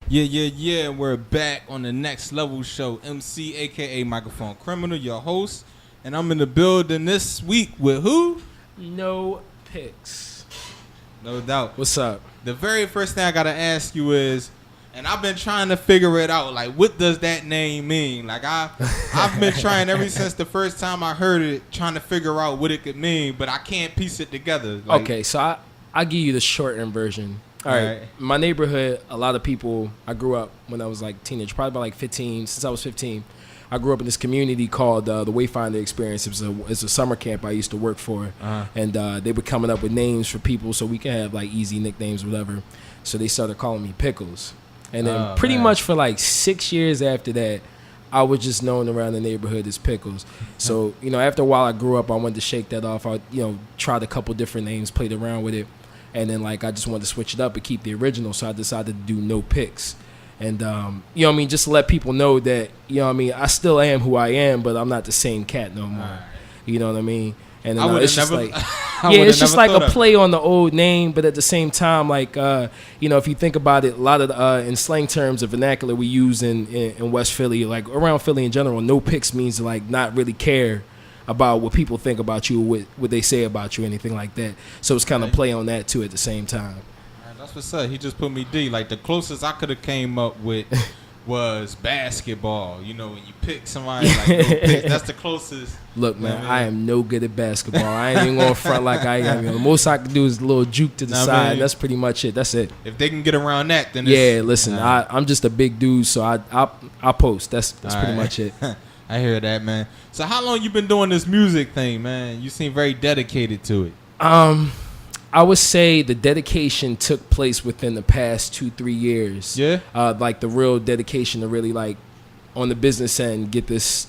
Yeah. We're back on the Next Level Show. MC, a.k.a. Microphone Criminal, your host. And I'm in the building this week with who? No Picks. No doubt. What's up? The very first thing I got to ask you is, and I've been trying to figure it out, like, what does that name mean? Like, I've been trying ever since the first time I heard it, trying to figure out what it could mean, but I can't piece it together. Like, okay, so I'll give you the shortened version. All right. My neighborhood, a lot of people, I grew up when I was like teenage, probably about like 15, since I was 15. I grew up in this community called the Wayfinder Experience. It's a summer camp I used to work for. And they were coming up with names for people so we could have like easy nicknames, whatever. So they started calling me Pickles. And then pretty much for like 6 years after that, I was just known around the neighborhood as Pickles. So, after a while I grew up, I wanted to shake that off. I, tried a couple different names, played around with it. And then, like, I just wanted to switch it up and keep the original, so I decided to do No Picks. And, just to let people know that, I still am who I am, but I'm not the same cat no more. You know what I mean? And then, it's just like, it's just like a play on the old name, but at the same time, like, if you think about it, a lot of in slang terms of vernacular we use in West Philly, like around Philly in general, No Picks means to, like, not really care about what people think about you, what they say about you, anything like that. So it's kind of play on that too at the same time. That's what's up. He just put me D. Like, the closest I could have came up with was basketball. When you pick somebody like No Picks, that's the closest. Look, man, I am no good at basketball. I ain't even going to front like I am. The most I can do is a little juke to the side. That's pretty much it. That's it. If they can get around that, then listen, I'm just a big dude, so I post. That's pretty much it. I hear that, man. So how long you been doing this music thing, man? You seem very dedicated to it. I would say the dedication took place within the past 2-3 years. Yeah. Like the real dedication to really, like, on the business end, get this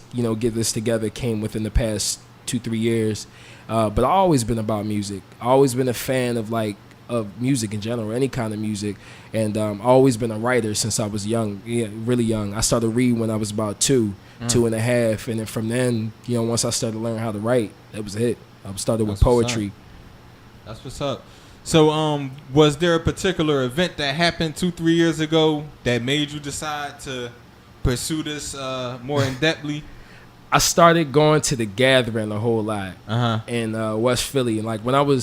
together came within the past 2-3 years. But I've always been about music. I've always been a fan of music in general, any kind of music. And I've always been a writer since I was young, really young. I started reading when I was about 2 and a half. And then from then, once I started learning how to write, that was it. I started with poetry. That's what's up. So, was there a particular event that happened 2-3 years ago that made you decide to pursue this more in-depthly? I started going to the Gathering a whole lot in West Philly. And, like, when I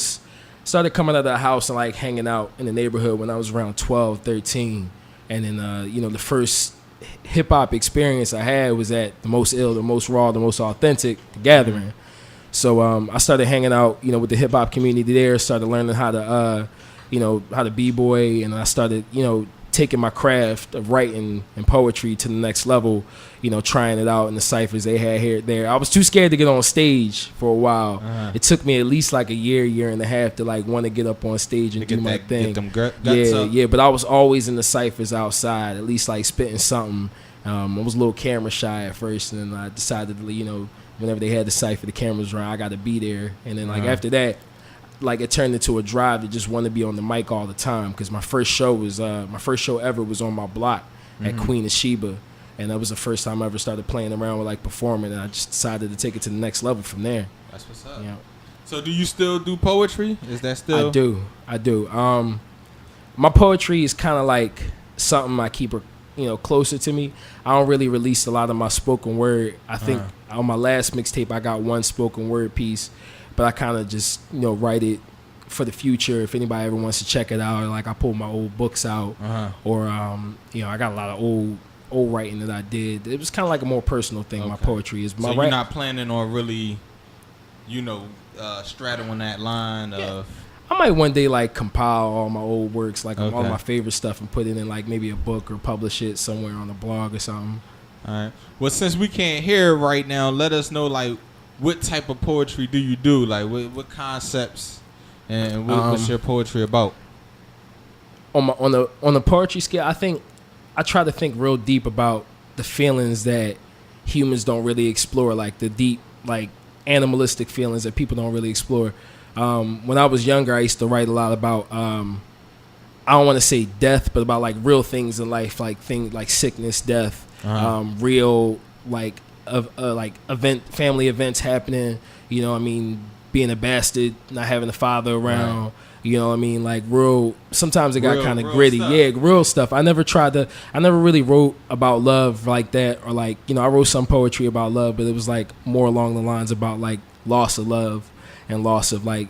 started coming out of the house and, like, hanging out in the neighborhood when I was around 12, 13. And then, the first hip-hop experience I had was at the most ill, the most raw, the most authentic, the Gathering. So I started hanging out, with the hip hop community there. Started learning how to, how to b-boy, and I started, taking my craft of writing and poetry to the next level. Trying it out in the ciphers they had here there. I was too scared to get on stage for a while. It took me at least like a year and a half to like want to get up on stage and do my thing. Get them guts up. But I was always in the ciphers outside, at least like spitting something. I was a little camera shy at first, and then I decided to, whenever they had the cipher, the cameras around, I got to be there. And then, like, after that, like, it turned into a drive to just want to be on the mic all the time. Because my first show ever was on my block at Queen of Sheba. And that was the first time I ever started playing around with, like, performing. And I just decided to take it to the next level from there. That's what's up. So do you still do poetry? Is that still? I do. My poetry is kind of like something I keep closer to me. I don't really release a lot of my spoken word. I think on my last mixtape I got one spoken word piece, but I kind of just write it for the future if anybody ever wants to check it out. Or like I pull my old books out, or I got a lot of old writing that I did. It was kind of like a more personal thing. My poetry is my. So you're not planning on really, straddling that line of. I might one day like compile all my old works, like all my favorite stuff, and put it in like maybe a book or publish it somewhere on a blog or something. All right. Well, since we can't hear it right now, let us know like what type of poetry do you do? Like what concepts and what's your poetry about? On the poetry scale, I think I try to think real deep about the feelings that humans don't really explore, like the deep, like animalistic feelings that people don't really explore. When I was younger, I used to write a lot about, I don't want to say death, but about like real things in life, like things like sickness, death, real like family events happening. being a bastard, not having a father around. Right. You know what I mean? Like real. Sometimes it got kind of gritty. Stuff. Yeah, real stuff. I never really wrote about love like that, or like, you know, I wrote some poetry about love, but it was like more along the lines about like loss of love and loss of like,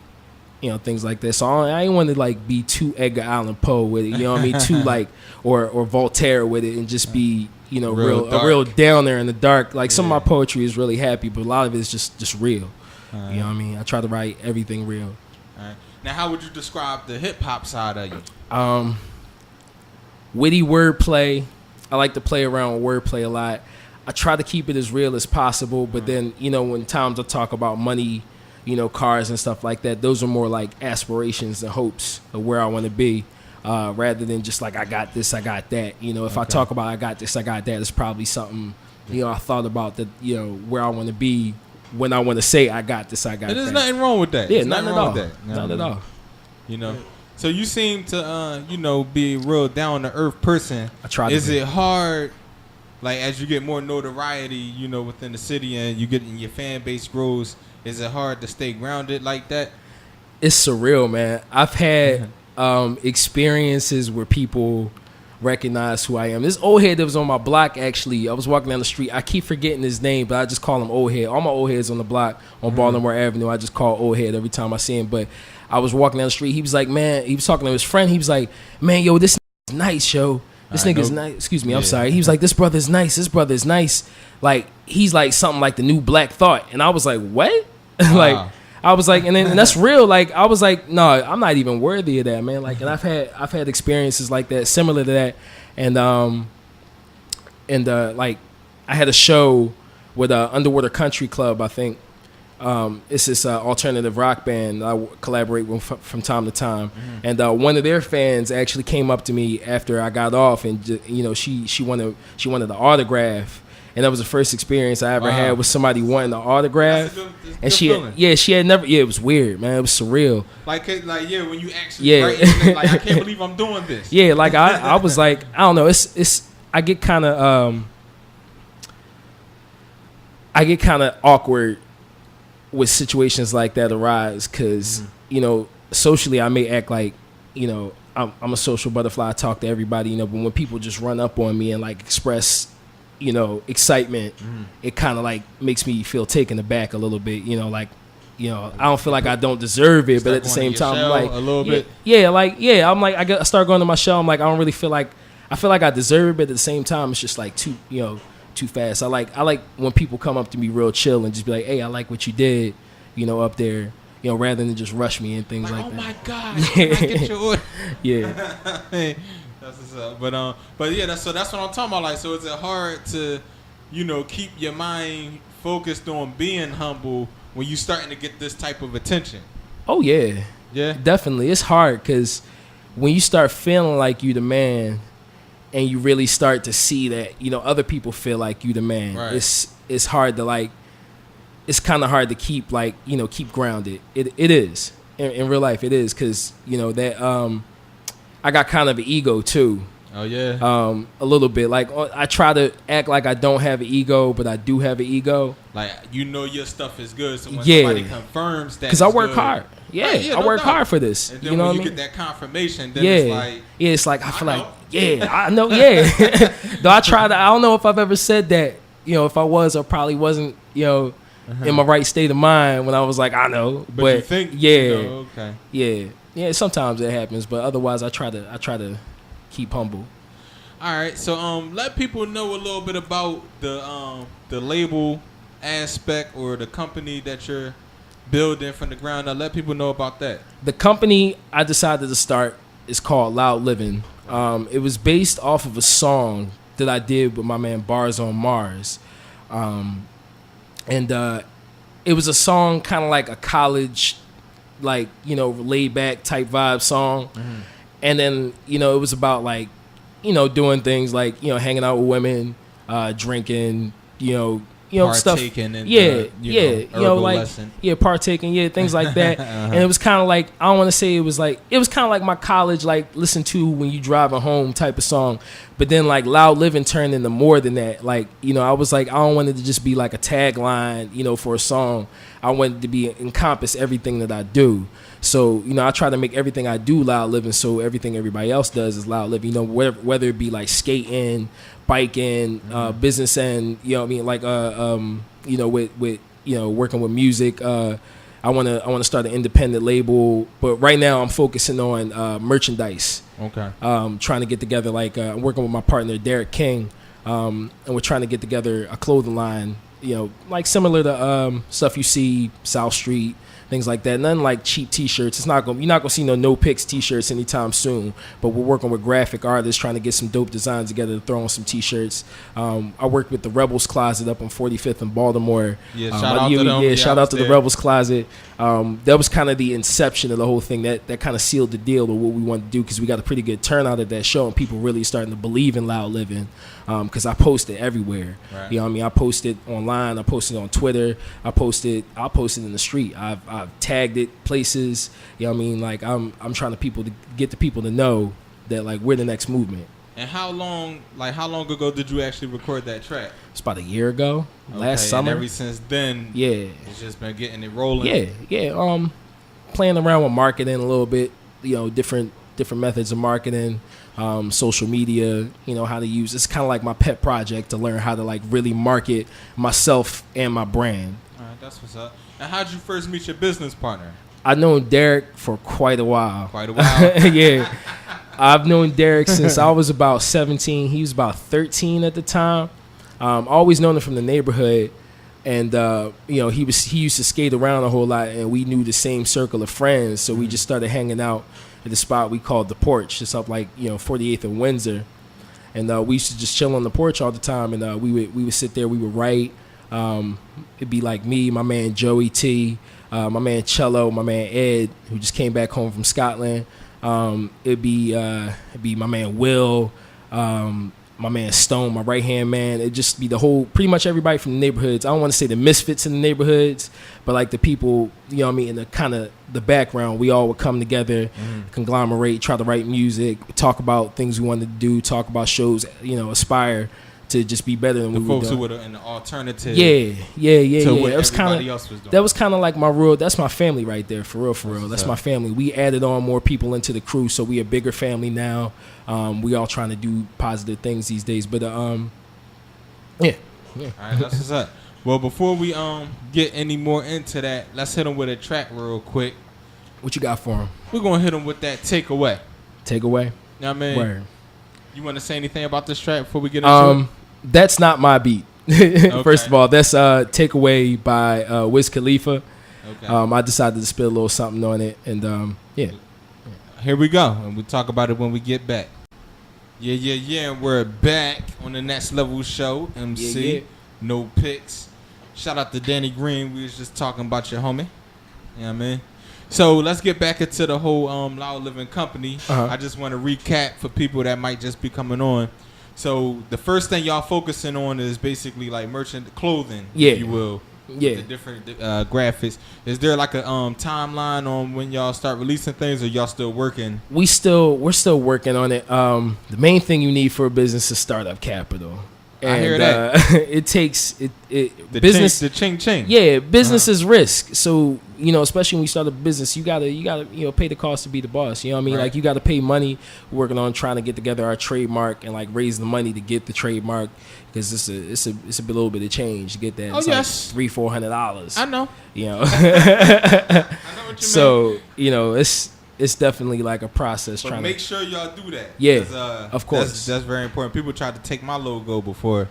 you know, things like that. So I didn't want to like be too Edgar Allan Poe with it. You know what I mean? Too like or Voltaire with it, and just be, you know, real down there in the dark. Like some of my poetry is really happy, but a lot of it is just real. You know what I mean? I try to write everything real. All right. Now, how would you describe the hip hop side of you? Witty wordplay. I like to play around with wordplay a lot. I try to keep it as real as possible, but then, you know, when times I talk about money, you know, cars and stuff like that, those are more like aspirations and hopes of where I want to be, rather than just like, I got this, I got that. You know, if I talk about I got this, I got that, it's probably something, you know, I thought about that, you know, where I want to be when I want to say I got this, I got that. There's nothing wrong with that. Yeah, nothing at all. Not at all. You know, so you seem to, you know, be a real down to earth person. I try. Is it hard, like as you get more notoriety, you know, within the city and you get and your fan base grows? Is it hard to stay grounded like that? It's surreal, man. I've had experiences where people recognize who I am. This old head that was on my block, actually, I was walking down the street. I keep forgetting his name, but I just call him Old Head. All my old heads on the block on Baltimore Avenue, I just call Old Head every time I see him. But I was walking down the street. He was like, man, he was talking to his friend. He was like, man, yo, this is nice, yo. This nigga's nice. Excuse me, I'm sorry. He was like, this brother's nice. This brother's nice. Like, he's like something like the new Black Thought. And I was like, what? Like, I was like, and that's real. Like, I was like, no, I'm not even worthy of that, man. Like, and I've had experiences like that, similar to that, and like, I had a show with Underwater Country Club, I think. It's this alternative rock band I collaborate with from time to time, and one of their fans actually came up to me after I got off, and you know, she wanted the autograph. And that was the first experience I ever had with somebody wanting the autograph. And she had never, it was weird, man. It was surreal. Like when you actually write, like, I can't believe I'm doing this. Yeah, like I was like, I don't know, I get kind of awkward with situations like that arise, because you know, socially I may act like, you know, I'm a social butterfly. I talk to everybody, you know, but when people just run up on me and like express, you know, excitement, it kind of like makes me feel taken aback a little bit, you know, like, you know, I don't feel like I don't deserve it, but at the same time, I'm like, a little bit. I'm like, I start going to my shell. I'm like, I don't really feel like, I feel like I deserve it, but at the same time, it's just like too fast. I like when people come up to me real chill and just be like, hey, I like what you did, you know, up there, you know, rather than just rush me and things like that. Oh my God, can I get your order? Yeah. That's what's up. But yeah, that's what I'm talking about. Like, so is it hard to, you know, keep your mind focused on being humble when you starting to get this type of attention? Oh yeah, definitely. It's hard because when you start feeling like you the man, and you really start to see that, you know, other people feel like you the man. Right. It's hard to like. It's kind of hard to keep like, you know, keep grounded. It is in real life. It is, because you know that I got kind of an ego too. Oh yeah. A little bit. Like, I try to act like I don't have an ego, but I do have an ego. Like, you know your stuff is good, so when somebody confirms that, because I work hard. I work hard for this. And then you know when what you I mean? Get that confirmation, then it's like, it's like I feel like I know. Though I try to. I don't know if I've ever said that. You know, if I was, or probably wasn't. You know. In my right state of mind when I was like, I know, but you think, okay, yeah. Sometimes it happens, but otherwise, I try to keep humble. All right, so let people know a little bit about the label aspect or the company that you're building from the ground up. Let people know about that. The company I decided to start is called LoudLivin. It was based off of a song that I did with my man Bars on Mars. And it was a song kind of like a college, like, you know, laid back type vibe song. And then, you know, it was about like, you know, doing things like, you know, hanging out with women, drinking, you know, stuff. Partaking in lesson. Partaking, things like that. And it was kind of like, I don't want to say it was kind of like my college, like listen to when you driving home type of song. But then like LoudLivin turned into more than that. Like, I was like, I don't want it to just be like a tagline, for a song. I wanted to be encompass everything that I do. So, I try to make everything I do LoudLivin, so everything everybody else does is LoudLivin. Whether it be like skating, biking, business end, with working with music. I want to start an independent label, but right now I'm focusing on merchandise. Okay. Trying to get together, I'm working with my partner Derek King, and we're trying to get together a clothing line, like similar to stuff you see South Street, things like that. Nothing like cheap T-shirts. You're not gonna see no Picks T-shirts anytime soon. But we're working with graphic artists, trying to get some dope designs together to throw on some T-shirts. I worked with the Rebels Closet up on 45th in Baltimore. Yeah, shout out to them. Shout out to the Rebels Closet. That was kind of the inception of the whole thing. That kind of sealed the deal of what we wanted to do, because we got a pretty good turnout at that show, and people really starting to believe in LoudLivin. Because I posted everywhere. Right. I posted online. I posted on Twitter. I posted in the street. I've tagged it places. I'm trying to get the people to know that like we're the next movement. And how long ago did you actually record that track? It's about a year ago. Last summer. And ever since then, it's just been getting it rolling. Yeah. Playing around with marketing a little bit. Different methods of marketing. Social media, how to use. It's kind of like my pet project to learn how to like really market myself and my brand. All right, that's what's up. And how'd you first meet your business partner? I've known Derek for quite a while. Yeah. I've known Derek since I was about 17. He was about 13 at the time. Always known him from the neighborhood. And, he used to skate around a whole lot, and we knew the same circle of friends. So we just started hanging out at the spot we called The Porch. It's up 48th and Windsor. And we used to just chill on the porch all the time. And we would sit there, we would write. It'd be like me, my man Joey T, my man Cello, my man Ed, who just came back home from Scotland. It'd be my man Will, my man Stone, my right-hand man. It'd just be pretty much everybody from the neighborhoods. I don't want to say the misfits in the neighborhoods, but like the people, in the kind of the background, we all would come together, conglomerate, try to write music, talk about things we wanted to do, talk about shows, aspire to just be better than the we folks were who were in the alternative. Yeah. What everybody else was doing. That was kind of like that's my family right there, for real. That's my family. We added on more people into the crew, so we a bigger family now. We all trying to do positive things these days, but yeah. All right, that's what's up. Well, before we get any more into that, let's hit them with a track real quick. What you got for them? We're gonna hit them with that Takeaway. Takeaway. You know what I mean? Word. You want to say anything about this track before we get into it? That's not my beat. Okay. First of all, that's Takeaway by Wiz Khalifa. Okay. I decided to spill a little something on it, and yeah. Here we go, and we'll talk about it when we get back. Yeah, and we're back on the Next Level Show, MC, No Picks. Shout out to Danny Green. We was just talking about your homie. You know what I mean? So let's get back into the whole LoudLivin company. I just want to recap for people that might just be coming on. So the first thing y'all focusing on is basically like clothing, if you will. Yeah. The different graphics. Is there like a timeline on when y'all start releasing things, or y'all still working? We're still working on it. The main thing you need for a business is startup capital. And, I hear that. It takes the business. The ching. Yeah, business is risk. So especially when you start a business, you gotta pay the cost to be the boss. You know what I mean? Right. Like you gotta pay money. We're working on trying to get together our trademark and like raise the money to get the trademark, because it's a little bit of change to get that. Oh, it's yes. like $300-400. I know. I know what you mean. So it's definitely like a process. But make sure y'all do that. Yeah, of course. That's very important. People tried to take my logo before.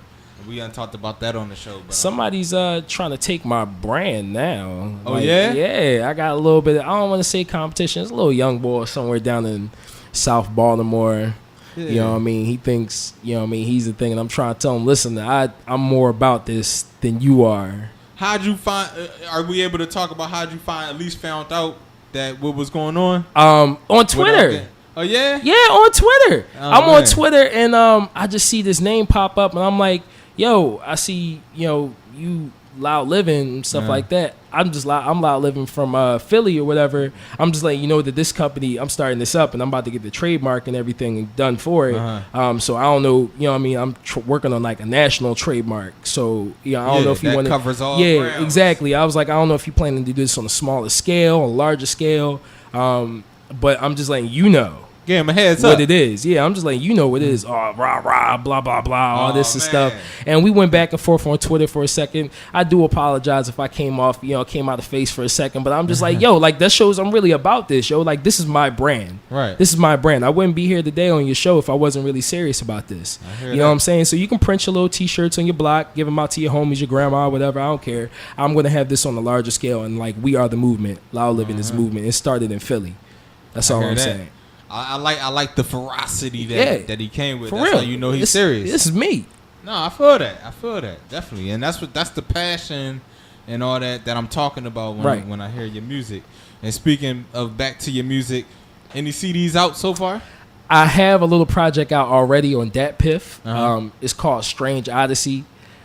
We hadn't talked about that on the show. But somebody's trying to take my brand now. Oh, yeah? Yeah, I got a little bit of, I don't want to say competition. It's a little young boy somewhere down in South Baltimore. Yeah. You know what I mean? He thinks, he's the thing. And I'm trying to tell him, listen, I'm more about this than you are. How'd you find, are we able to talk about how'd you at least found out that what was going on? On Twitter. Oh, yeah? Yeah, on Twitter. I'm on man. Twitter, and I just see this name pop up, and I'm like, yo, I see, you you LoudLivin and stuff like that. I'm LoudLivin from Philly or whatever. I'm just letting you know that this company, I'm starting this up and I'm about to get the trademark and everything done for it. So I don't know, you know what I mean? I'm working on like a national trademark. So I don't know if you want to covers all grounds. Exactly. I was like, I don't know if you're planning to do this on a smaller scale, a larger scale. But I'm just letting you know. Give him a heads what up. It is. Yeah, I'm just letting you know what it is. Oh, rah, rah, blah, blah, blah, all this and stuff. And we went back and forth on Twitter for a second. I do apologize if I came out of face for a second, but I'm just like, yo, like that shows I'm really about this, yo. Like this is my brand. Right. This is my brand. I wouldn't be here today on your show if I wasn't really serious about this. You know what I'm saying? So you can print your little t-shirts on your block, give them out to your homies, your grandma, whatever. I don't care. I'm going to have this on a larger scale. And like, we are the movement. LoudLivin is movement. It started in Philly. That's all I'm saying. I like the ferocity that he came with. For that's real. how you know he's serious. This is me. No, I feel that definitely, and that's the passion and all that I'm talking about when I hear your music. And speaking of back to your music, any CDs out so far? I have a little project out already on Dat Piff. It's called Strange Odyssey.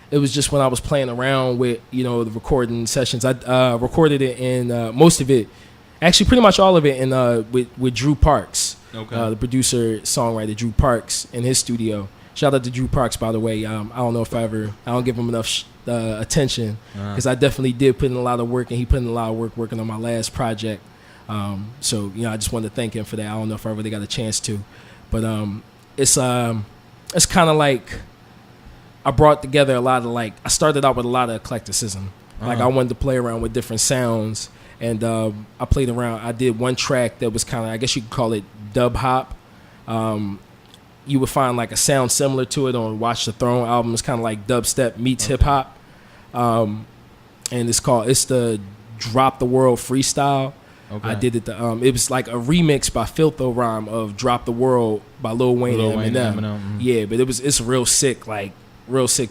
It was just when I was playing around with the recording sessions. I recorded it in most of it. Actually, pretty much all of it in with Drew Parks, the producer, songwriter Drew Parks in his studio. Shout out to Drew Parks, by the way. I don't know if I don't give him enough attention because I definitely did put in a lot of work, and he put in a lot of work working on my last project. So I just wanted to thank him for that. I don't know if I really got a chance to, but it's kind of like I brought together a lot of I started out with a lot of eclecticism. Like I wanted to play around with different sounds. And I played around. I did one track that was kind of, I guess you could call it dub hop. You would find like a sound similar to it on Watch the Throne album. It's kind of like dubstep meets hip hop. And it's the Drop the World freestyle. I did it. It was like a remix by Filtho Rhyme of Drop the World by Lil Wayne and Eminem. Yeah, but it's real sick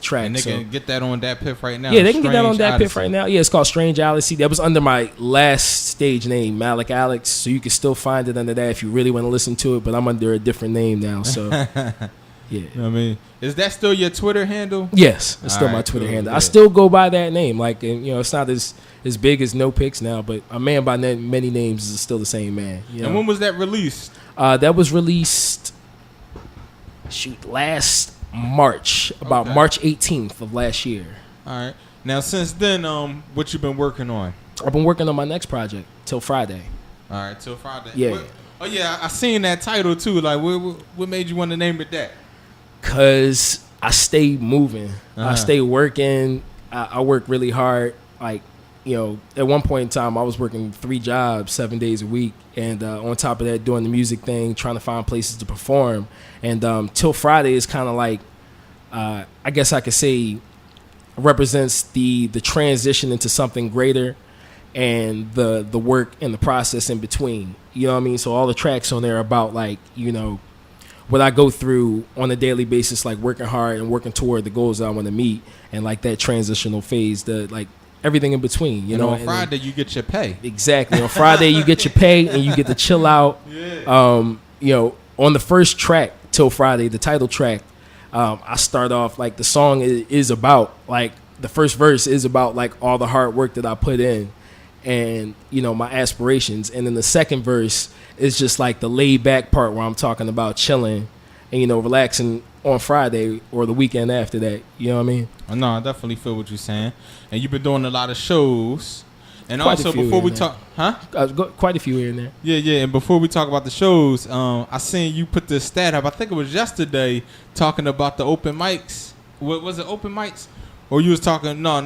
track. And they can get that on Dat Piff right now. Yeah, they can get that on Dat Piff right now. Yeah, it's called Strange Odyssey. That was under my last stage name, Malic Alex. So you can still find it under that if you really want to listen to it. But I'm under a different name now. So, yeah. You know what I mean, is that still your Twitter handle? Yes, it's still my Twitter handle. Yeah. I still go by that name. Like, and, it's not as big as No Picks now, but a man by many names is still the same man. And when was that released? That was released, last March, about March 18th of last year. All right. Now, since then, what you been working on? I've been working on my next project till Friday. All right, till Friday. Yeah. I seen that title too. Like, what made you want to name it that? Cause I stay moving. I stay working. I work really hard. Like, at one point in time, I was working 3 jobs, 7 days a week. And on top of that, doing the music thing, trying to find places to perform. And till Friday is kind of like, I guess I could say, represents the transition into something greater and the work and the process in between. You know what I mean? So all the tracks on there are about what I go through on a daily basis, like working hard and working toward the goals that I want to meet, and like that transitional phase, everything in between, on Friday you get your pay. Exactly. On Friday you get your pay and you get to chill out. Yeah. On the first track, Till Friday, the title track, I start off like the song is about the first verse is about all the hard work that I put in and my aspirations, and then the second verse is just the laid back part where I'm talking about chilling and relaxing on Friday or the weekend after that. You know what I mean? No, I definitely feel what you're saying. And you've been doing a lot of shows. And quite also, before we talk, quite a few here and there. Yeah. And before we talk about the shows, I seen you put this stat up. I think it was yesterday, talking about the open mics. What was it? Open mics? Or you was talking? No,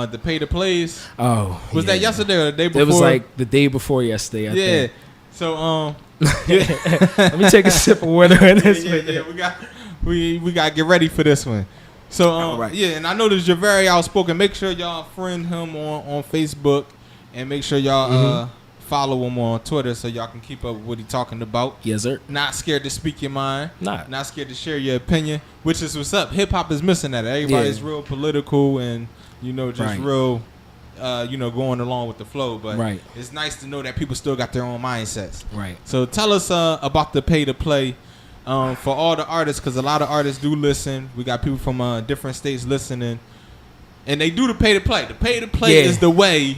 the pay to plays. Oh, was that yesterday or the day before? It was the day before yesterday. I think. So let me take a sip of water in this. We got to get ready for this one. So and I noticed you're very outspoken. Make sure y'all friend him on Facebook, and make sure y'all follow him on Twitter so y'all can keep up with what he's talking about. Yes, sir. Not scared to speak your mind. Not scared to share your opinion, which is what's up. Hip hop is missing that. Everybody's real political and just real. Going along with the flow, but it's nice to know that people still got their own mindsets. Right. So tell us about the pay to play for all the artists, because a lot of artists do listen. We got people from different states listening. and they do the pay to play. The pay to play is the way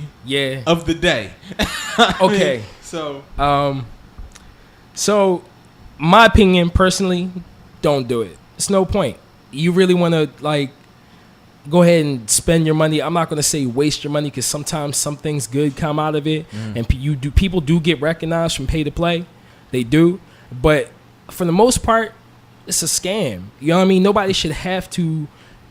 of the day. Okay. So my opinion, personally, don't do it. It's no point. You really want to like go ahead and spend your money. I'm not going to say waste your money because sometimes some things good come out of it, and people do get recognized from pay to play. They do, but for the most part, it's a scam. You know what I mean? Nobody should have to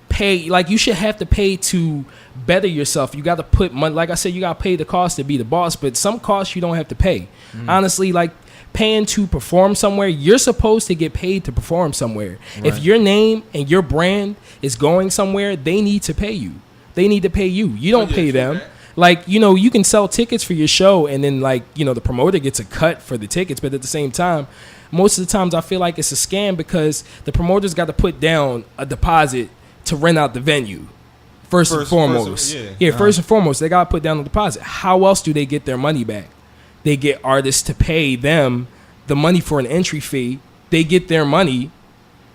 pay. Like, you should have to pay to better yourself. You got to put money. Like I said, you got to pay the cost to be the boss, but some costs you don't have to pay. Honestly, like paying to perform somewhere, you're supposed to get paid to perform somewhere. Right. If your name and your brand is going somewhere, they need to pay you. They need to pay you. You don't pay them. Like, you know, you can sell tickets for your show and then, like, you know, the promoter gets a cut for the tickets. But at the same time, most of the times I feel like it's a scam because the promoter's got to put down a deposit to rent out the venue. First and foremost. First and foremost, they got to put down a deposit. How else do they get their money back? They get artists to pay them the money for an entry fee. They get their money.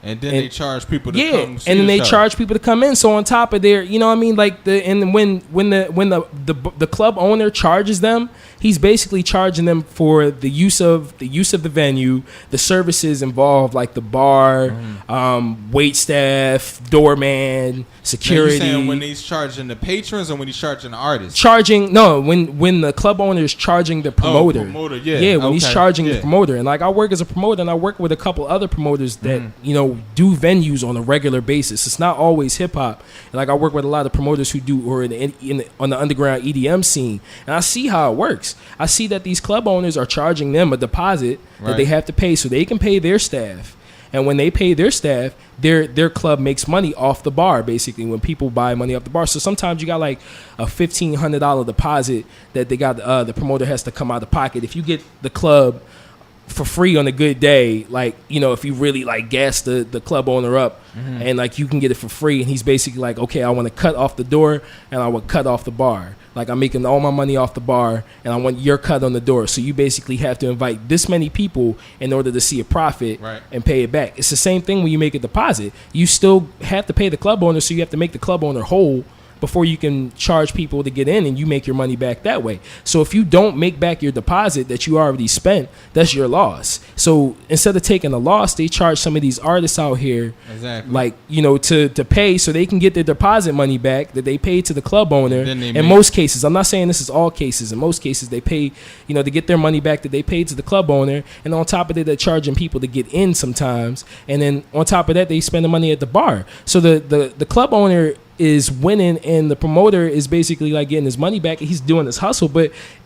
And then they charge people to come see and then the they show. charge people to come in. So on top of their, you know what I mean, like when the club owner charges them, he's basically charging them for the use of the venue, the services involved, like the bar, wait staff, doorman, security. Now, you saying when he's charging the patrons or when he's charging the artists? When the club owner is charging the promoter. When he's charging the promoter. And like, I work as a promoter, and I work with a couple other promoters that you know do venues on a regular basis. It's not always hip hop. Like, I work with a lot of promoters who are on the underground EDM scene, and I see how it works. I see that these club owners are charging them a deposit that they have to pay so they can pay their staff. And when they pay their staff, their club makes money off the bar, basically, when people buy money off the bar. So sometimes you got like a $1,500 deposit that they got, the promoter has to come out of pocket. If you get the club for free on a good day, like, you know, if you really like gas the club owner up, and like you can get it for free, and he's basically like, okay, I want to cut off the door and I will cut off the bar. Like, I'm making all my money off the bar and I want your cut on the door. So you basically have to invite this many people in order to see a profit and pay it back. It's the same thing when you make a deposit. You still have to pay the club owner, so you have to make the club owner whole before you can charge people to get in, and you make your money back that way. So if you don't make back your deposit that you already spent, that's your loss. So instead of taking a loss, they charge some of these artists out here, like, you know, to pay so they can get their deposit money back that they paid to the club owner. In most cases, I'm not saying this is all cases. In most cases, they pay, you know, to get their money back that they paid to the club owner, and on top of that, they're charging people to get in sometimes. And then on top of that, they spend the money at the bar. So the club owner is winning, and the promoter is basically like getting his money back, and he's doing his hustle.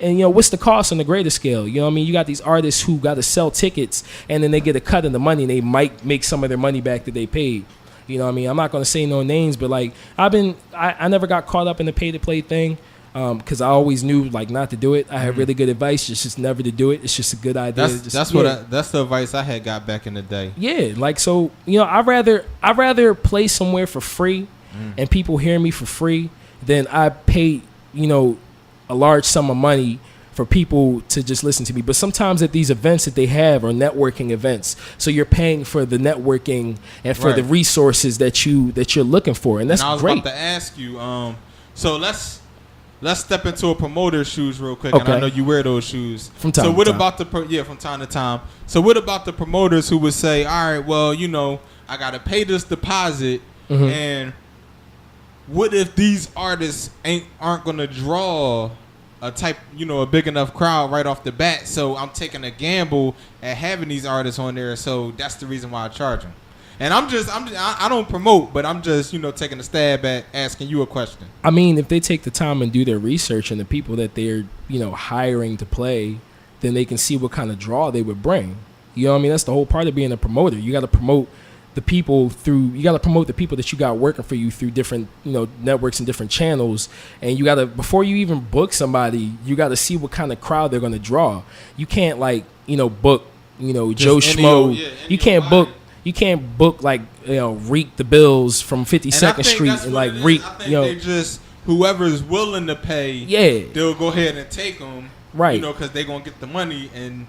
And you know, what's the cost on the greater scale? You know what I mean? You got these artists who got to sell tickets, and then they get a cut of the money, and they might make some of their money back that they paid. You know what I mean? I'm not going to say no names, but like, I never got caught up in the pay to play thing, because I always knew like not to do it. I had really good advice, just never to do it. It's just a good idea. That's the advice I had got back in the day. Yeah, like, so, you know, I'd rather play somewhere for free and people hear me for free than I pay, you know, a large sum of money for people to just listen to me. But sometimes at these events that they have are networking events, so you're paying for the networking and for the resources that you're looking for, and that's great. I was about to ask you, so let's step into a promoter's shoes real quick, and I know you wear those shoes from time to time. So what about from time to time? So what about the promoters who would say, all right, well, you know, I got to pay this deposit, and what if these artists aren't going to draw a big enough crowd right off the bat? So I'm taking a gamble at having these artists on there. So that's the reason why I charge them. And I don't promote, but I'm just, you know, taking a stab at asking you a question. I mean, if they take the time and do their research and the people that they're, you know, hiring to play, then they can see what kind of draw they would bring. You know what I mean? That's the whole part of being a promoter. You got to promote the people that you got working for you through different, you know, networks and different channels. And you got to, before you even book somebody, you got to see what kind of crowd they're going to draw. You can't, like, you know, book, you know, Joe Schmo. You can't book like, you know, Reek the Bills from 52nd Street and like Reek, you know. They just, whoever's willing to pay, they'll go ahead and take them, you know, because they're going to get the money. And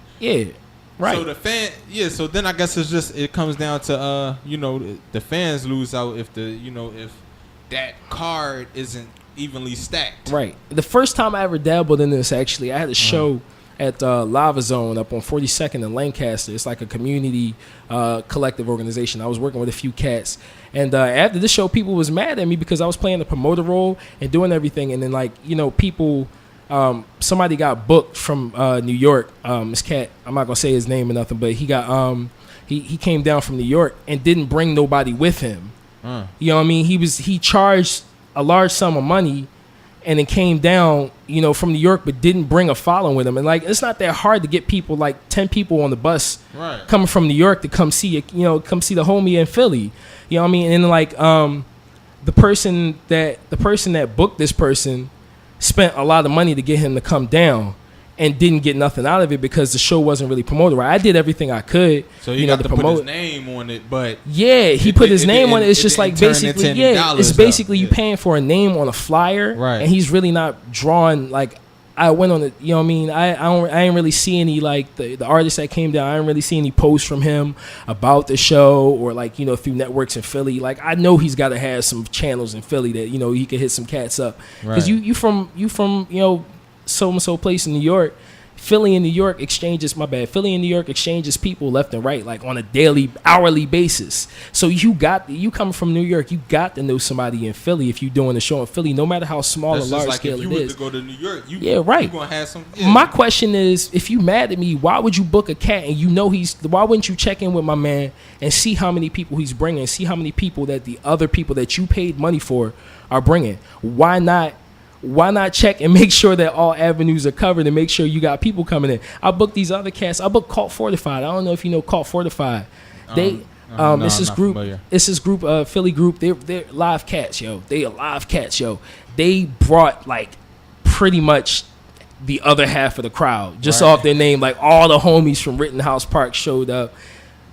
so the fan, so then I guess it comes down to, you know, the fans lose out if that card isn't evenly stacked. Right. The first time I ever dabbled in this, actually, I had a show at Lava Zone up on 42nd in Lancaster. It's like a community collective organization. I was working with a few cats. And after this show, people was mad at me because I was playing the promoter role and doing everything. And then, like, you know, people, somebody got booked from New York. This cat, I'm not going to say his name or nothing, but he got, he came down from New York and didn't bring nobody with him. You know what I mean? He charged a large sum of money and then came down, you know, from New York, but didn't bring a following with him. And like, it's not that hard to get people, like 10 people on the bus coming from New York to come see come see the homie in Philly. You know what I mean? And then like, the person that booked this person spent a lot of money to get him to come down and didn't get nothing out of it because the show wasn't really promoted right. I did everything I could. So he got to put his name on it, but yeah, he put his name on it. It's just like basically, it's basically you paying for a name on a flyer, right? And he's really not drawing. Like I went on it, you know what I mean? I ain't really see any like the artist that came down. I didn't really see any posts from him about the show or like, you know, through networks in Philly. Like I know he's got to have some channels in Philly that, you know, he could hit some cats up because you from you know. So place in New York. Philly and New York exchanges people left and right, like on a daily, hourly basis. So you coming from New York, you got to know somebody in Philly if you're doing a show in Philly, no matter how small or large scale it is. If you were to go to New York, you're gonna have some. My question is, if you mad at me, why would you book a cat and you know why wouldn't you check in with my man and see how many people he's bringing, see how many people that the other people that you paid money for are bringing? Why not check and make sure that all avenues are covered and make sure you got people coming in? I booked these other cats. I booked Cult Fortified. I don't know if you know Cult Fortified. It's this group, Philly group. They're live cats, yo. They are live cats, yo. They brought like pretty much the other half of the crowd just off their name. Like all the homies from Rittenhouse Park showed up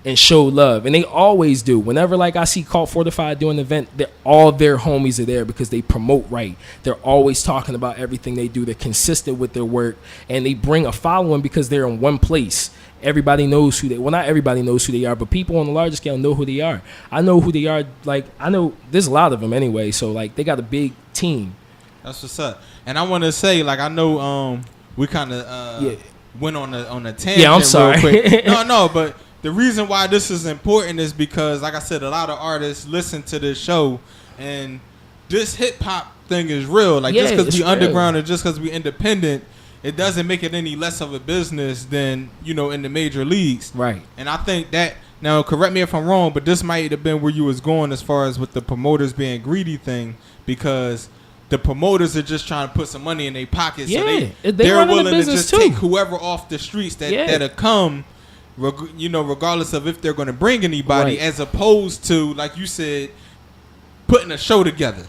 and showed love, and they always do. Whenever like I see Cult Fortified doing an event, all their homies are there because they promote right. They're always talking about everything they do. They're consistent with their work, and they bring a following because they're in one place. Everybody knows who they. Well, not everybody knows who they are, but people on the larger scale know who they are. I know who they are. Like I know there's a lot of them anyway. So like they got a big team. That's what's up. And I want to say, like I know we kind of went on a tangent. Yeah, I'm sorry. Real quick. No, but. The reason why this is important is because, like I said, a lot of artists listen to this show, and this hip hop thing is real. Like just because we underground and just because we independent, it doesn't make it any less of a business than, you know, in the major leagues. Right. And I think that, now correct me if I'm wrong, but this might have been where you was going as far as with the promoters being greedy thing, because the promoters are just trying to put some money in their pockets. Yeah, so they're willing to just take whoever off the streets that'll come. You know, regardless of if they're going to bring anybody, as opposed to, like you said, putting a show together,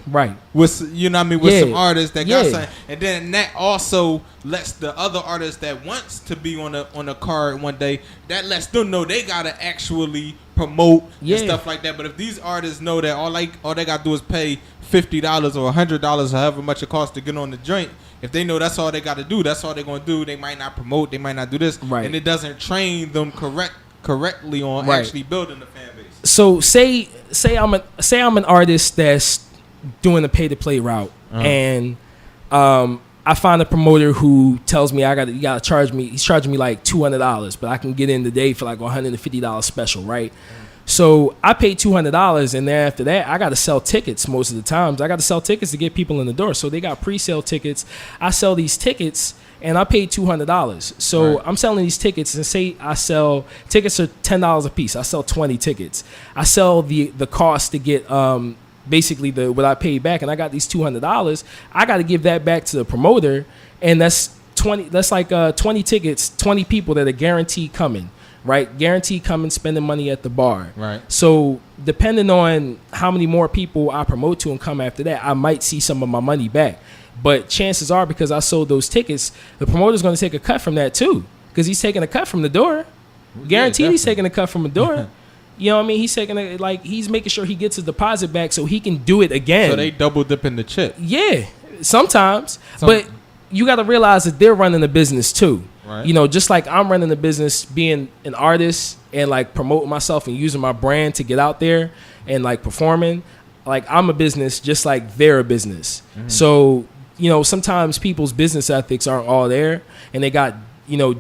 with, you know what I mean, with some artists that got something, and then that also lets the other artists that wants to be on a card one day, that lets them know they gotta actually promote and stuff like that. But if these artists know that all they gotta do is pay $50 or $100, however much it costs to get on the joint, if they know that's all they got to do, that's all they're going to do, they might not promote, they might not do this, and it doesn't train them correctly on actually building the fan base. So say I'm an artist that's doing the pay to play route, and I find a promoter who tells me you gotta charge me. He's charging me like $200, but I can get in today for like $150 special, right? So I paid $200, and then after that, I got to sell tickets most of the times. I got to sell tickets to get people in the door. So they got pre-sale tickets. I sell these tickets, and I paid $200. So I'm selling these tickets, and say I sell tickets are $10 a piece. I sell 20 tickets. I sell the cost to get basically what I paid back, and I got these $200. I got to give that back to the promoter, and that's 20. That's like 20 tickets, 20 people that are guaranteed coming. Right, guaranteed coming, spending money at the bar. Right. So depending on how many more people I promote to and come after that, I might see some of my money back. But chances are, because I sold those tickets, the promoter's going to take a cut from that too, because he's taking a cut from the door. Guaranteed, he's taking a cut from the door. You know what I mean? He's making sure he gets his deposit back so he can do it again. So they double dipping the chip. Yeah, sometimes. But you got to realize that they're running a business too. Right. You know, just like I'm running a business, being an artist and like promoting myself and using my brand to get out there and like performing, I'm a business just like they're a business. Mm-hmm. So, sometimes people's business ethics aren't all there, and they got,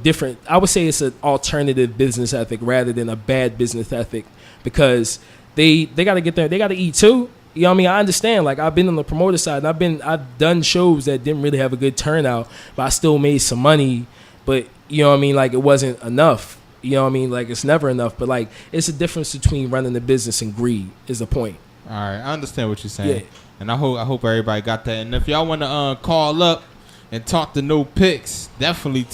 different. I would say it's an alternative business ethic rather than a bad business ethic, because they got to get there. They got to eat too. You know what I mean? I understand. Like, I've been on the promoter side, and I've done shows that didn't really have a good turnout, but I still made some money. But, you know what I mean? Like, it wasn't enough. You know what I mean? Like, it's never enough. But, like, it's a difference between running the business and greed is the point. All right. I understand what you're saying. Yeah. And I hope everybody got that. And if y'all want to call up and talk to No Picks, definitely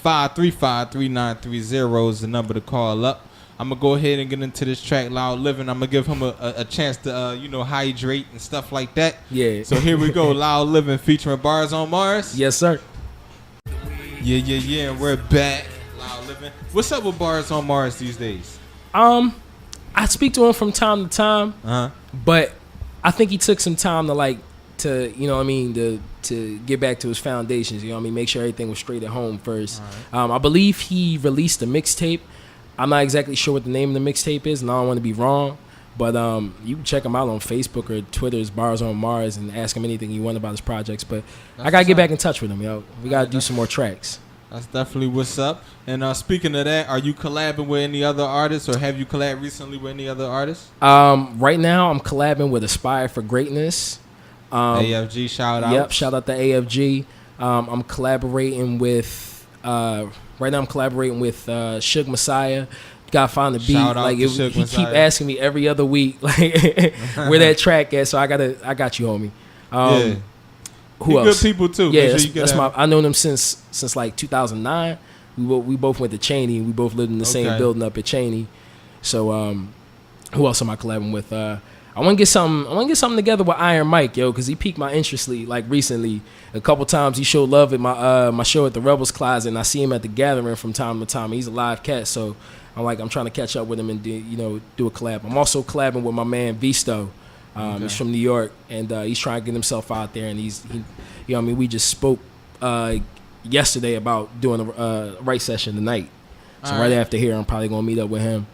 267-535-3930 is the number to call up. I'm going to go ahead and get into this track, Loudlivin. I'm going to give him a chance to, hydrate and stuff like that. Yeah. So here we go, Loudlivin featuring Bars on Mars. Yes, sir. Yeah. We're back, Loudlivin. What's up with Bars on Mars these days? I speak to him from time to time, but I think he took some time to get back to his foundations. Make sure everything was straight at home first. Right. I believe he released a mixtape. I'm not exactly sure what the name of the mixtape is, and I don't want to be wrong. But you can check him out on Facebook or Twitter's Bars on Mars and ask him anything you want about his projects. But I got to get back in touch with him, yo. We got to do some more tracks. That's definitely what's up. And speaking of that, are you collabing with any other artists, or have you collabed recently with any other artists? Right now, I'm collabing with Aspire for Greatness. AFG, shout out. Yep, shout out to AFG. I'm collaborating with... Right now, I'm collaborating with Suge Messiah. Gotta find the beat. He keep asking me every other week, like where that track at. So I got you, homie. Yeah. Who else? Good people too. Yeah, I known them since like 2009. We both went to Cheney. We both lived in the same building up at Cheney. So who else am I collabing with? I want to get something together with Iron Mike, yo, because he piqued my interest recently. A couple times he showed love at my show at the Rebels Closet, and I see him at the Gathering from time to time. He's a live cat, so I'm trying to catch up with him and do a collab. I'm also collabing with my man Visto. He's from New York, and he's trying to get himself out there. And we just spoke yesterday about doing a write session tonight. So right after here, I'm probably gonna meet up with him.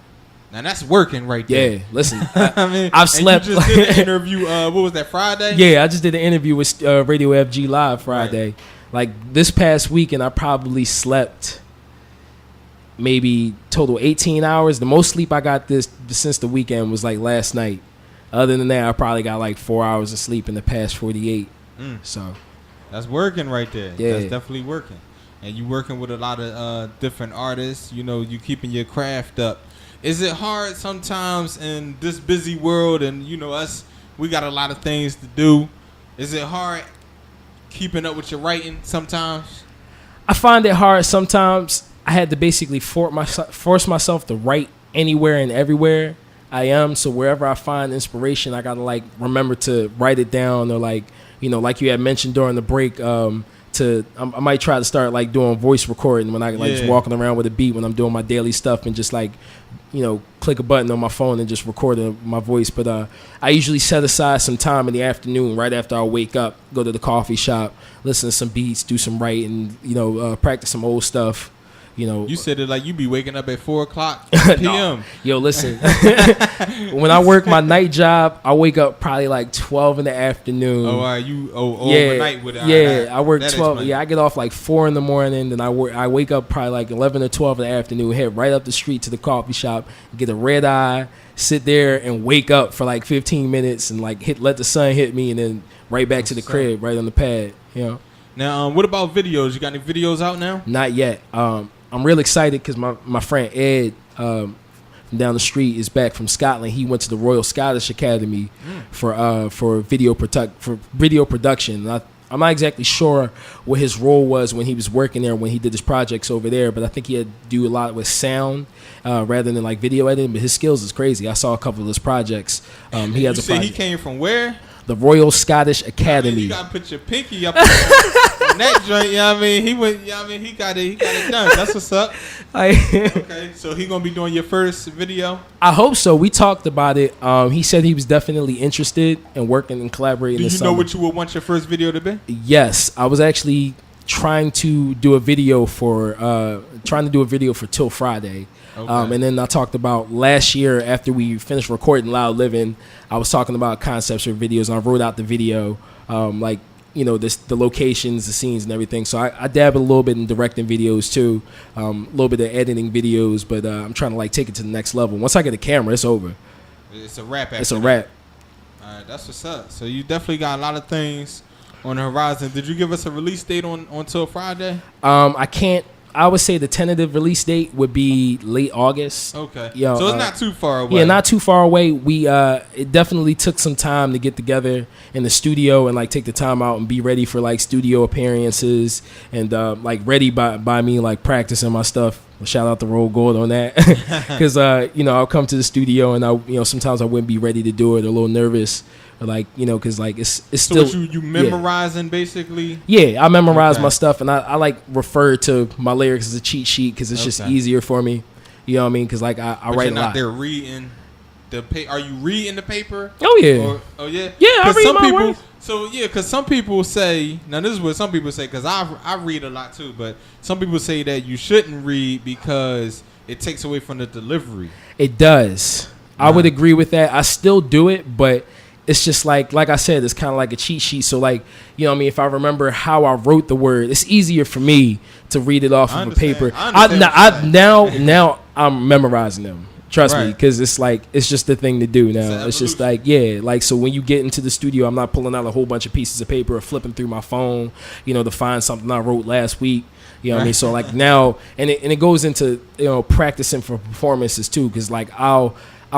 Now that's working right there. Yeah, listen, I've slept. You just did an interview. What was that, Friday? Yeah, I just did an interview with Radio FG Live Friday. Right. Like this past weekend, I probably slept maybe total 18 hours. The most sleep I got since the weekend was like last night. Other than that, I probably got like 4 hours of sleep in the past 48. So that's working right there. Yeah, that's definitely working. And you working with a lot of different artists. You keeping your craft up. Is it hard sometimes in this busy world, and us, we got a lot of things to do. Is it hard keeping up with your writing sometimes? I find it hard sometimes. I had to basically force myself to write anywhere and everywhere I am. So wherever I find inspiration, I gotta remember to write it down, or like you had mentioned during the break. I might try to start doing voice recording when I just walking around with a beat when I'm doing my daily stuff, and just click a button on my phone and just record my voice. But I usually set aside some time in the afternoon right after I wake up, go to the coffee shop, listen to some beats, do some writing, practice some old stuff. You said it like you be waking up at 4:00 p.m. No. Yo, listen. When I work my night job, I wake up probably 12 in the afternoon. Oh, are you overnight with it? Yeah, I work 12. Yeah, I get off 4 in the morning, then I wake up probably 11 or 12 in the afternoon, head right up the street to the coffee shop, get a red eye, sit there and wake up for 15 minutes and let the sun hit me, and then right back to the crib, right on the pad. Now, what about videos? You got any videos out now? Not yet. I'm real excited because my friend Ed from down the street is back from Scotland. He went to the Royal Scottish Academy for video production. I'm not exactly sure what his role was when he was working there, when he did his projects over there, but I think he had to do a lot with sound rather than video editing. But his skills is crazy. I saw a couple of his projects. He has a project. He came from where? The Royal Scottish Academy. You gotta put your pinky up on that joint. He got it done. That's what's up. Okay, so he gonna be doing your first video? I hope so. We talked about it. He said he was definitely interested in working and collaborating. Do you know what you would want your first video to be? Yes, I was actually trying to do a video for Till Friday. Okay. And then I talked about last year after we finished recording LoudLivin, I was talking about concepts for videos, and I wrote out the video, the locations, the scenes, and everything. So I dabble a little bit in directing videos too, a little bit of editing videos, but I'm trying to like take it to the next level. Once I get a camera, it's over. It's a wrap. It's a wrap. All right, that's what's up. So you definitely got a lot of things on the horizon. Did you give us a release date on Till Friday? I can't. I would say the tentative release date would be late August. Okay. So it's not too far away. Yeah, not too far away. We it definitely took some time to get together in the studio and like take the time out and be ready for like studio appearances and like ready by me like practicing my stuff. Shout out to Roll Gold on that, because I'll come to the studio and sometimes I wouldn't be ready to do it, a little nervous. Because like it's so still you memorizing basically. Yeah, I memorize my stuff, and I like refer to my lyrics as a cheat sheet because it's just easier for me. You know what I mean? Because like I write you're a lot. Not there reading the Are you reading the paper? Oh yeah. Oh yeah. Yeah, I read my work. So yeah, because some people say, now this is what some people say, because I read a lot too, but some people say that you shouldn't read because it takes away from the delivery. It does. I would agree with that. I still do it, but it's just like I said, it's kind of like a cheat sheet. So like, if I remember how I wrote the word, it's easier for me to read it off of a paper. Now I'm memorizing them. Trust me, because it's just the thing to do now. It's just so when you get into the studio, I'm not pulling out a whole bunch of pieces of paper or flipping through my phone, to find something I wrote last week. You know what I mean? So like now, and it goes into practicing for performances too, because like I'll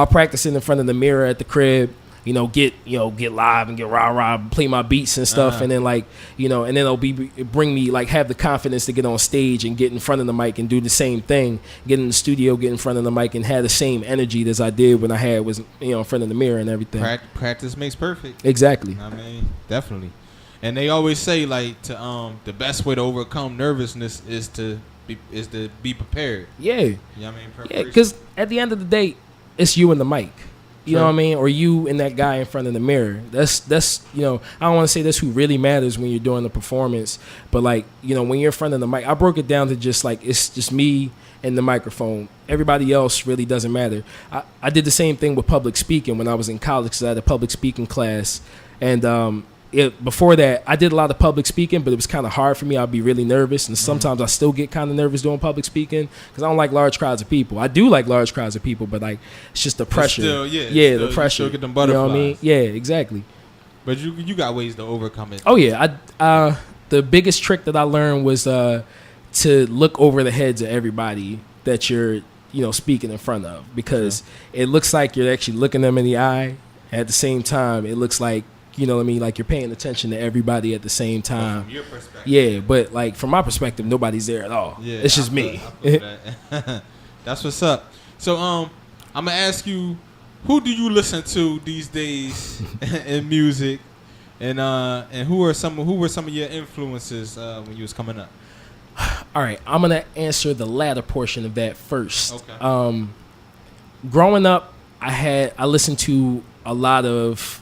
practice it in front of the mirror at the crib. Get live and get rah, play my beats and stuff, and then and then it'll bring me like have the confidence to get on stage and get in front of the mic and do the same thing, get in the studio, get in front of the mic and have the same energy as I did when I was in front of the mirror and everything. Practice makes perfect. Exactly. I mean, definitely. And they always say like the best way to overcome nervousness is to be prepared. Yeah. You know what I mean? Yeah, because at the end of the day, it's you and the mic. You know what I mean? Or you and that guy in front of the mirror. That's I don't want to say that's who really matters when you're doing the performance. But like, when you're in front of the mic, I broke it down to just like, it's just me and the microphone. Everybody else really doesn't matter. I did the same thing with public speaking when I was in college, because I had a public speaking class. And before that, I did a lot of public speaking, but it was kind of hard for me. I'd be really nervous, and sometimes I still get kind of nervous doing public speaking because I don't like large crowds of people. I do like large crowds of people, but like it's just the pressure. The pressure. You still get them butterflies. You know what I mean? Yeah, exactly. But you got ways to overcome it. Oh yeah, the biggest trick that I learned was to look over the heads of everybody that you're speaking in front of, because it looks like you're actually looking them in the eye. At the same time, it looks like, like you're paying attention to everybody at the same time. From your perspective. Yeah, but like from my perspective, nobody's there at all. Yeah, it's just me. That. That's what's up. So I'm gonna ask you, who do you listen to these days in music, and who were some of your influences when you was coming up? All right, I'm gonna answer the latter portion of that first. Okay. Growing up, I listened to a lot of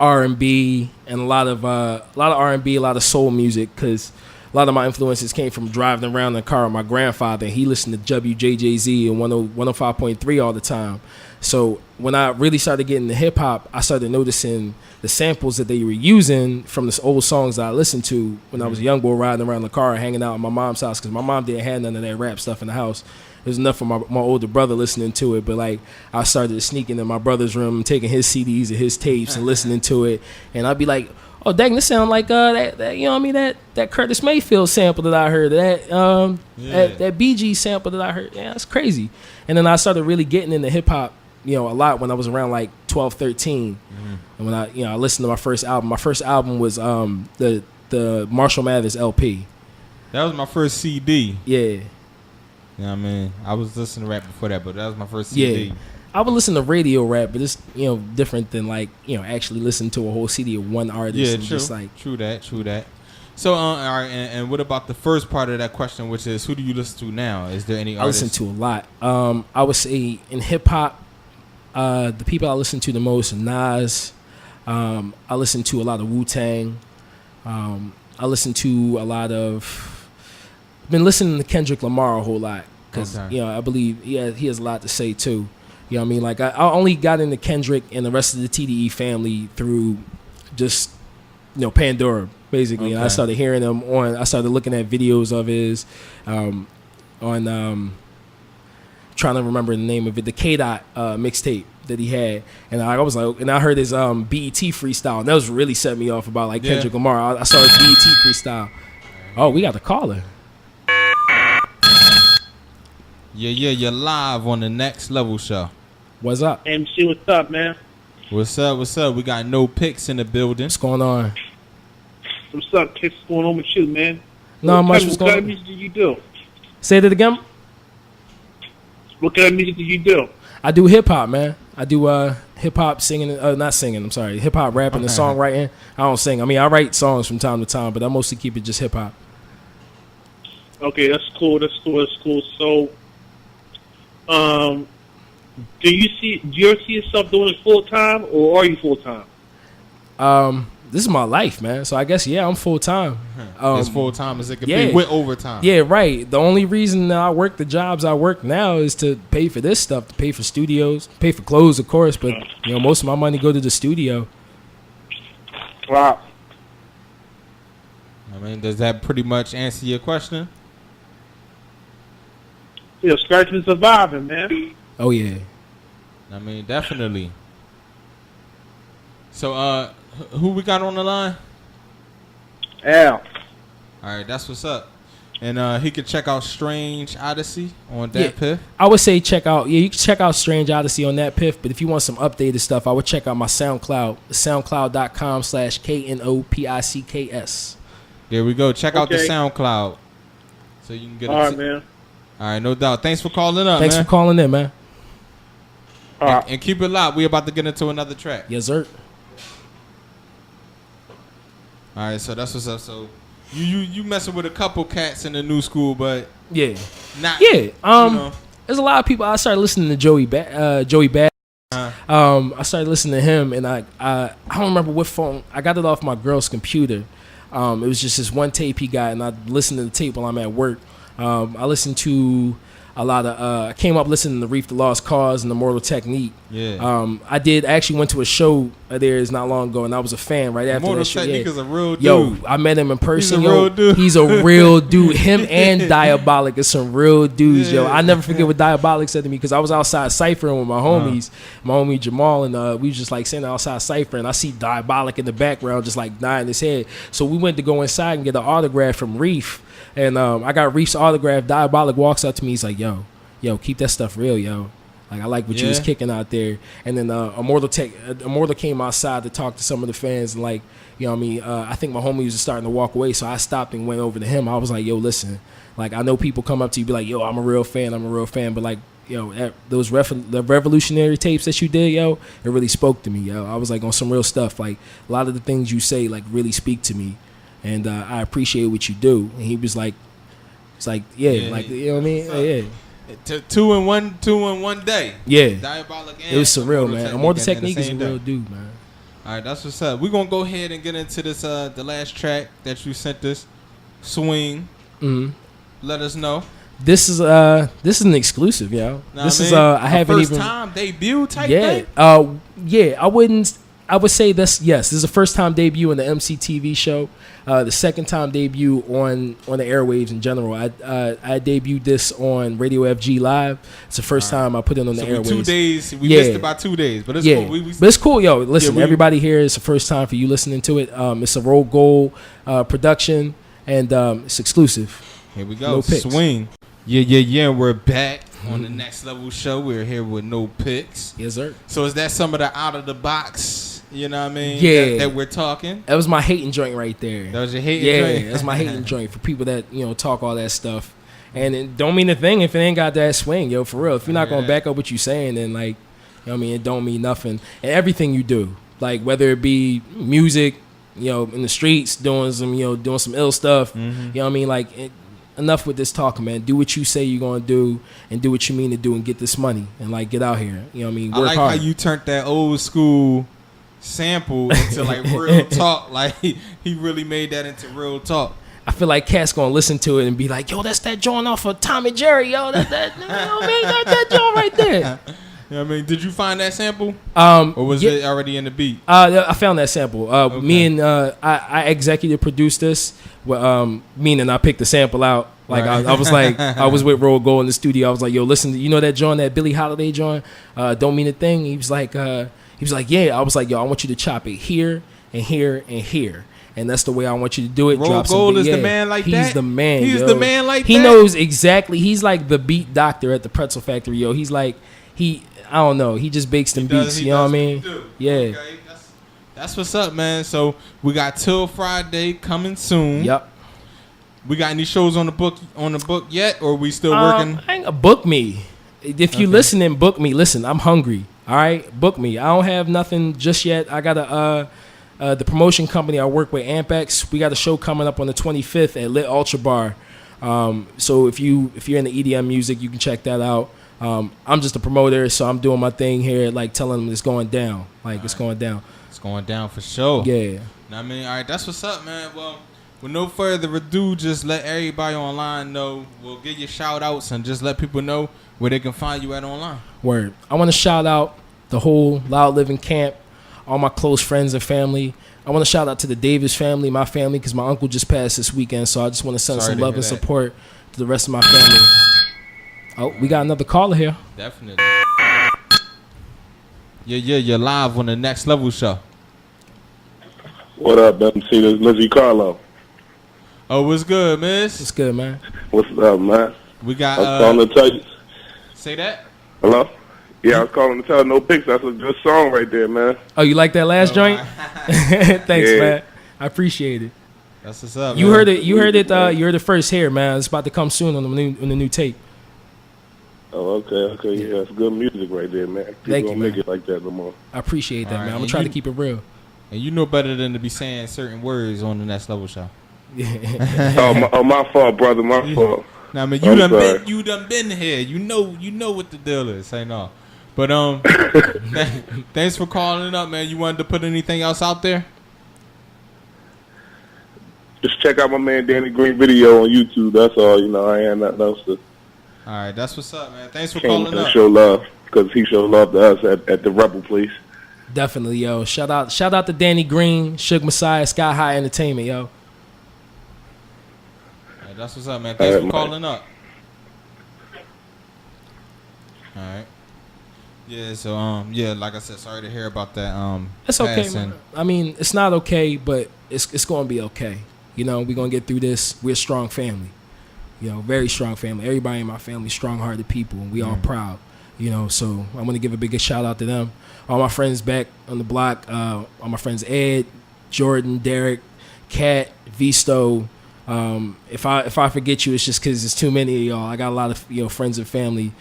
R&B and a lot of R&B, a lot of soul music, because a lot of my influences came from driving around in the car with my grandfather. He listened to WJJZ and 105.3 all the time. So when I really started getting into hip hop, I started noticing the samples that they were using from the old songs that I listened to when I was a young boy riding around the car, hanging out at my mom's house, because my mom didn't have none of that rap stuff in the house. There's enough for my older brother listening to it, but like I started to sneak into my brother's room, taking his CDs and his tapes and listening to it, and I'd be like, "Oh, dang, this sound like that you know what I mean, that Curtis Mayfield sample that I heard, that BG sample that I heard, yeah, that's crazy." And then I started really getting into hip hop, a lot when I was around like 12, 13, and when I listened to my first album. My first album was the Marshall Mathers LP. That was my first CD. Yeah. You know what I mean? I was listening to rap before that, but that was my first CD. Yeah. I would listen to radio rap, but it's different than like actually listen to a whole CD of one artist. Yeah, and true. Just like true that. So, all right, and what about the first part of that question, which is who do you listen to now? Is there any artists? I listen to a lot. I would say in hip hop, the people I listen to the most are Nas. I listen to a lot of Wu-Tang. I listen to a lot of. Been listening to Kendrick Lamar a whole lot because I believe he has a lot to say too. You know what I mean? Like I only got into Kendrick and the rest of the TDE family through just Pandora basically. Okay. And I started hearing him I started looking at videos of his on trying to remember the name of it, the K-Dot mixtape that he had, and I was like, and I heard his BET freestyle, and that was really set me off about like Kendrick Lamar. I saw his BET freestyle. Oh, we got the caller. Yeah, you're live on the Next Level show. What's up? MC, what's up, man? What's up? We got No Picks in the building. What's going on? What's up, Kicks? What's going on with you, man? Not much. What kind of music do you do? Say that again? What kind of music do you do? I do hip-hop, man. I do hip-hop singing, not singing, I'm sorry, hip-hop rapping and songwriting. I don't sing. I mean, I write songs from time to time, but I mostly keep it just hip-hop. Okay, that's cool. So, do you ever see yourself doing it full-time, or are you full-time? This is my life, man. So I guess, I'm full-time. As full-time as it could be with overtime. Yeah, right. The only reason that I work the jobs I work now is to pay for this stuff, to pay for studios, pay for clothes, of course, but most of my money go to the studio. Wow. I mean, does that pretty much answer your question? Yeah, scratching and surviving, man. Oh, yeah. I mean, definitely. So, who we got on the line? Al. All right, that's what's up. And he can check out Strange Odyssey on that piff. I would say you can check out Strange Odyssey on that piff, but if you want some updated stuff, I would check out my SoundCloud, soundcloud.com/KNOPICKS. There we go. Check out the SoundCloud. So you can get All right, man. All right, no doubt. Thanks for calling up, Thanks for calling in, man. And keep it locked. We about to get into another track. Yes, sir. All right, so that's what's up. So you messing with a couple cats in the new school, but not there's a lot of people. I started listening to Joey Bad. I started listening to him, and I don't remember what phone. I got it off my girl's computer. It was just this one tape he got, and I listened to the tape while I'm at work. I listened to a lot of. I came up listening to Reef the Lost Cause and the Mortal Technique. Yeah. I actually went to a show of theirs not long ago, and I was a fan right after that show. Mortal Technique is a real dude. Yo, I met him in person. He's a real dude. He's a real dude. Him and Diabolic is some real dudes, yo. I never forget what Diabolic said to me, because I was outside ciphering with my homies, my homie Jamal, and we was just like sitting outside ciphering. I see Diabolic in the background just like nodding his head. So we went to go inside and get an autograph from Reef. And I got Reef's autograph. Diabolic walks up to me. He's like, yo, keep that stuff real, yo. Like, I like what you was kicking out there. And then Immortal came outside to talk to some of the fans. And like, you know what I mean? I think my homie was starting to walk away. So I stopped and went over to him. I was like, yo, listen. Like, I know people come up to you be like, yo, I'm a real fan. But like, the revolutionary tapes that you did, yo, it really spoke to me, yo. I was like on some real stuff. Like, a lot of the things you say, like, really speak to me. And I appreciate what you do. And he was like, like, like, you know what I mean? Two in one day. Yeah. Diabolic. It was surreal, man. Immortal Technique is a real dude, man. All right, that's what's up. We're going to go ahead and get into this, the last track that you sent us, Swing. Mm-hmm. Let us know. This is an exclusive, yo. This is I haven't first even time debut type thing. I would say this is a first time debut in the MCTV show. The second time debut on the airwaves in general. I debuted this on Radio FG Live. It's the first time I put it on the airwaves. 2 days. We missed it by 2 days, but it's cool. But it's cool, yo. Listen, everybody here, it's the first time for you listening to it. It's a Roll Gold production, and it's exclusive. Here we go. No Swing. Yeah. We're back on the Next Level show. We're here with No Picks. Yes, sir. So is that some of the out of the box? You know what I mean? Yeah. That we're talking? That was my hating joint right there. That was your hating joint? Yeah, that's my hating joint for people that, talk all that stuff. And it don't mean a thing if it ain't got that swing, yo, for real. If you're not going to back up what you're saying, then, like, you know what I mean? It don't mean nothing. And everything you do, like, whether it be music, in the streets, doing some ill stuff, you know what I mean? Like, enough with this talking, man. Do what you say you're going to do and do what you mean to do and get this money and, like, get out here. You know what I mean? Work hard. How you turned that old school sample into like real talk. Like he really made that into real talk. I feel like Cat's gonna listen to it and be like, "Yo, that's that joint off of Tom and Jerry, yo. That joint right there." You know what I mean? Did you find that sample? Or was it already in the beat? I found that sample. Okay. Me and I executive produced this. Meaning I picked the sample out. Like right. I was like, I was with Roll Gold in the studio. I was like, "Yo, listen, you know that joint, that Billie Holiday joint? Don't mean a thing." He was like, "Yeah." I was like, "Yo, I want you to chop it here and here and here." And that's the way I want you to do it. Roll Gold is the man like that? He's the man. He's the man like that? He knows exactly. He's like the beat doctor at the Pretzel Factory, yo. He's like, I don't know. He just bakes them beats. You know what I mean? Yeah. Okay. That's what's up, man. So we got Till Friday coming soon. Yep. We got any shows on the book yet, or we still working? Book me. If you listening, book me. Listen, I'm hungry. All right, book me. I don't have nothing just yet. I got the promotion company I work with, Ampex. We got a show coming up on the 25th at Lit Ultra Bar. So if you're in the EDM music, you can check that out. I'm just a promoter, so I'm doing my thing here, like telling them it's going down. Like it's going down. It's going down for sure. Yeah. I mean, all right, that's what's up, man. Well, with no further ado, just let everybody online know. We'll give you shout outs and just let people know where they can find you at online. Word. I want to shout out the whole Loudlivin camp, all my close friends and family. I want to shout out to the Davis family, my family, because my uncle just passed this weekend. So I just want to send some love and support to the rest of my family. Oh, we got another caller here. Definitely. Yeah, you're live on the Next Level show. What up, MC? This is Lizzie Carlo. Oh, what's good, miss? What's good, man? What's up, man? We got. I was calling to tell you. Say that. Hello? Yeah, I was calling to tell No Picks. That's a good song right there, man. Oh, you like that last joint? Thanks, Yeah. man. I appreciate it. That's what's up. You man. heard it. You heard it. You heard it first here, man. It's about to come soon on the new tape. Oh, okay. Yeah, it's good music right there, man. People Thank you, don't man. make it like that no more. I appreciate that, All man. right, I'm gonna and try to you- keep it real. And you know better than to be saying certain words on the Next Level show. My fault, brother. My fault. Now, I mean, I'm you done been here. You know what the deal is. Say no. But thanks for calling up, man. You wanted to put anything else out there? Just check out my man Danny Green video on YouTube. That's all. You know, I ain't nothing else to. All right, that's what's up, man. Thanks for Came calling to up. show love because he showed love to us at the Rebel Place. Definitely, yo. Shout out to Danny Green, Suge Messiah, Sky High Entertainment, yo. All right, that's what's up, man. Thanks for man. calling up. All right. Yeah, so yeah, like I said, sorry to hear about that. It's okay, passing. man. I mean, it's not okay, but it's gonna be okay. You know, we're gonna get through this. We're a strong family. You know, very strong family. Everybody in my family, strong-hearted people, and we all proud. You know, so I want to give a big shout out to them. All my friends back on the block. All my friends Ed, Jordan, Derek, Kat, Visto. If I forget you, it's just because it's too many of y'all. I got a lot of friends and family.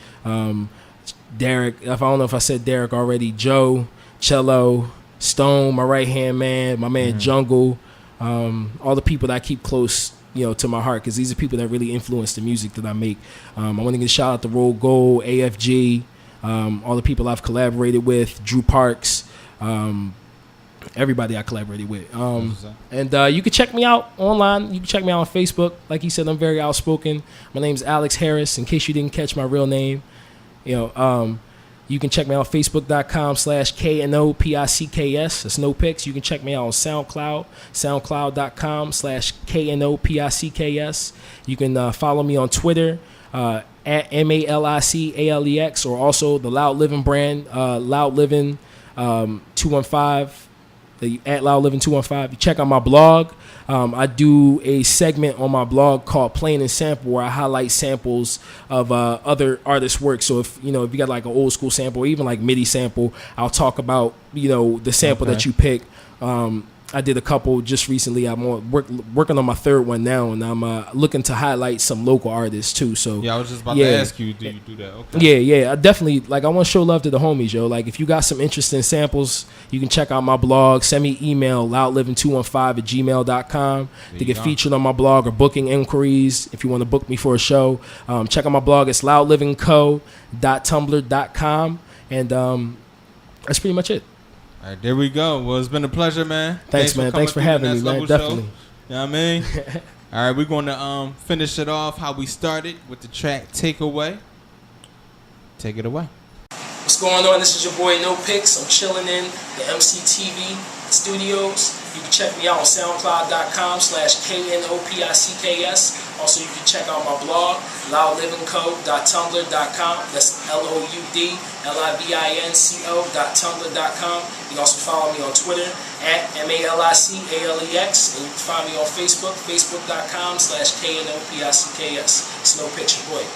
Derek, I don't know if I said Derek already. Joe, Cello, Stone, my right hand man, my man Jungle. All the people that I keep close, to my heart, because these are people that really influence the music that I make. I want to give a shout out to Roll Gold, AFG, all the people I've collaborated with, Drew Parks, everybody I collaborated with. And you can check me out online. You can check me out on Facebook. Like he said, I'm very outspoken. My name's Alex Harris, in case you didn't catch my real name. You can check me out on Facebook.com/KNO PICKS. That's No Picks. You can check me out on SoundCloud, SoundCloud.com/KNO PICKS. You can follow me on Twitter at MALICALEX, or also the LoudLivin brand, LoudLivin 215. At LoudLivin 215. You check out my blog. I do a segment on my blog called Plain and Sample, where I highlight samples of other artists' work. So if you got like an old school sample, or even like MIDI sample, I'll talk about the sample that you pick. I did a couple just recently. I'm working on my third one now, and I'm looking to highlight some local artists too. So yeah, I was just about to ask you, do you do that? Okay. Yeah. I definitely I want to show love to the homies, yo. Like if you got some interesting samples, you can check out my blog. Send me email loudlivin215@gmail.com to get featured on my blog, or booking inquiries if you want to book me for a show. Check out my blog. It's loudlivingco.tumblr.com, and that's pretty much it. All right, there we go. Well, it's been a pleasure, man. Thanks man. Thanks for having me, man. Definitely. You know what I mean? All right, we're going to finish it off how we started with the track Takeaway. Take it away. What's going on? This is your boy No Picks. I'm chilling in the MCTV studios. You can check me out on SoundCloud.com/KNOPICKS. Also, you can check out my blog, LoudLivingCo.tumblr.com. That's LoudLivin.tumblr.com. You can also follow me on Twitter @MALICALEX. And you can find me on Facebook, Facebook.com/KNOPICKS. It's No Picks, your boy.